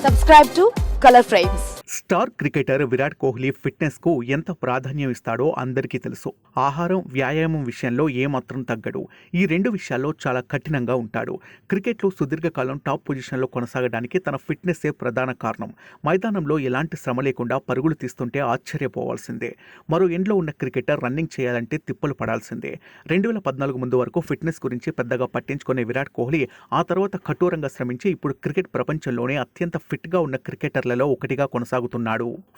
Subscribe to Color Frames. Star cricketer Virat Kohli fitness కు ఎంత ప్రాధాన్యం ఇస్తాడో అందరికీ తెలుసు. ఆహారం, వ్యాయామం విషయంలో ఏమాత్రం తగ్గడు. ఈ రెండు విషయాల్లో చాలా కఠినంగా ఉంటాడు. క్రికెట్లో సుదీర్ఘకాలం టాప్ పొజిషన్లో కొనసాగడానికి తన ఫిట్నెస్సే ప్రధాన కారణం. మైదానంలో ఎలాంటి శ్రమ లేకుండా పరుగులు తీస్తుంటే ఆశ్చర్యపోవాల్సిందే. మరో ఎండ్లో ఉన్న క్రికెటర్ రన్నింగ్ చేయాలంటే తిప్పలు పడాల్సిందే. 2014 ముందు వరకు ఫిట్నెస్ గురించి పెద్దగా పట్టించుకునే విరాట్ కోహ్లీ ఆ తర్వాత కఠోరంగా శ్రమించి ఇప్పుడు క్రికెట్ ప్రపంచంలోనే అత్యంత ఫిట్గా ఉన్న క్రికెటర్లలో ఒకటిగా కొనసాగుతున్నాడు.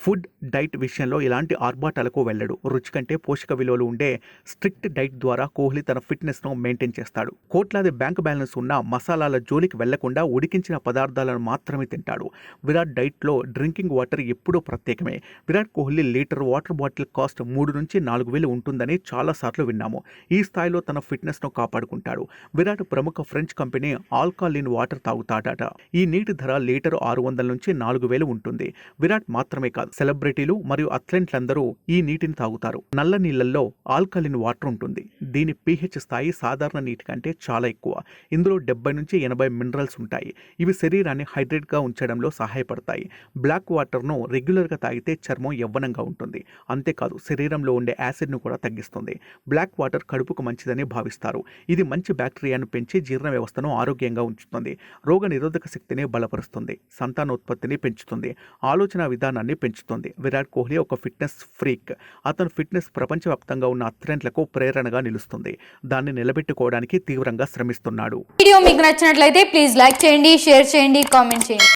ఫుడ్, డైట్ విషయంలో ఎలాంటి ఆర్భాటాలకు వెళ్ళడు. రుచి కంటే పోషక విలువలు ఉండే స్ట్రిక్ట్ డైట్ ద్వారా కోహ్లీ తన ఫిట్నెస్ ను మెయింటైన్ చేస్తాడు. కోట్లాది బ్యాంక్ బ్యాలెన్స్ ఉన్న మసాలాల జోలికి వెళ్లకుండా ఉడికించిన పదార్థాలను మాత్రమే తింటాడు. విరాట్ డైట్ లో డ్రింకింగ్ వాటర్ ఎప్పుడూ ప్రత్యేకమే. Virat Kohli litre water bottle cost 3 నుంచి 4 వేలు ఉంటుందని చాలా సార్లు విన్నాము. ఈ స్థాయిలో తన ఫిట్నెస్ ను కాపాడుకుంటాడు. విరాట్ ప్రముఖ ఫ్రెంచ్ కంపెనీ ఆల్కాలిన్ వాటర్ తాగుతాడట. ఈ నీటి ధర లీటరు 600 నుంచి 4 వేలు ఉంటుంది. విరాట్ మాత్రమే కాదు, సెలబ్రిటీలు మరియు అథ్లెట్లందరూ ఈ నీటిని తాగుతారు. నల్ల నీళ్లలో ఆల్కలిన్ వాటర్ ఉంటుంది. దీని pH స్థాయి సాధారణ నీటి కంటే చాలా ఎక్కువ. ఇందులో 70 నుంచి 80 మినరల్స్ ఉంటాయి. ఇవి శరీరాన్ని హైడ్రేట్ గా ఉంచడంలో సహాయపడతాయి. బ్లాక్ వాటర్ ను రెగ్యులర్ గా తాగితే చర్మం యవ్వనంగా ఉంటుంది. అంతేకాదు, శరీరంలో ఉండే యాసిడ్ ను కూడా తగ్గిస్తుంది. బ్లాక్ వాటర్ కడుపుకు మంచిదని భావిస్తారు. ఇది మంచి బ్యాక్టీరియాను పెంచి జీర్ణ వ్యవస్థను ఆరోగ్యంగా ఉంచుతుంది. రోగ నిరోధక శక్తిని బలపరుస్తుంది. సంతానోత్పత్తిని పెంచుతుంది. ఆలోచన విధానాన్ని పెంచుతుంది. విరాట్ కోహ్లీ ఒక ఫిట్నెస్ ఫ్రీక్. అతను ఫిట్నెస్ ప్రపంచవ్యాప్తంగా ఉన్న అథ్లెట్లకు ప్రేరణగా నిలుస్తుంది. దాన్ని నిలబెట్టుకోవడానికి తీవ్రంగా శ్రమిస్తున్నాడు. వీడియో మీకు నచ్చినట్లయితే ప్లీజ్ లైక్ చేయండి, షేర్ చేయండి, కామెంట్ చేయండి.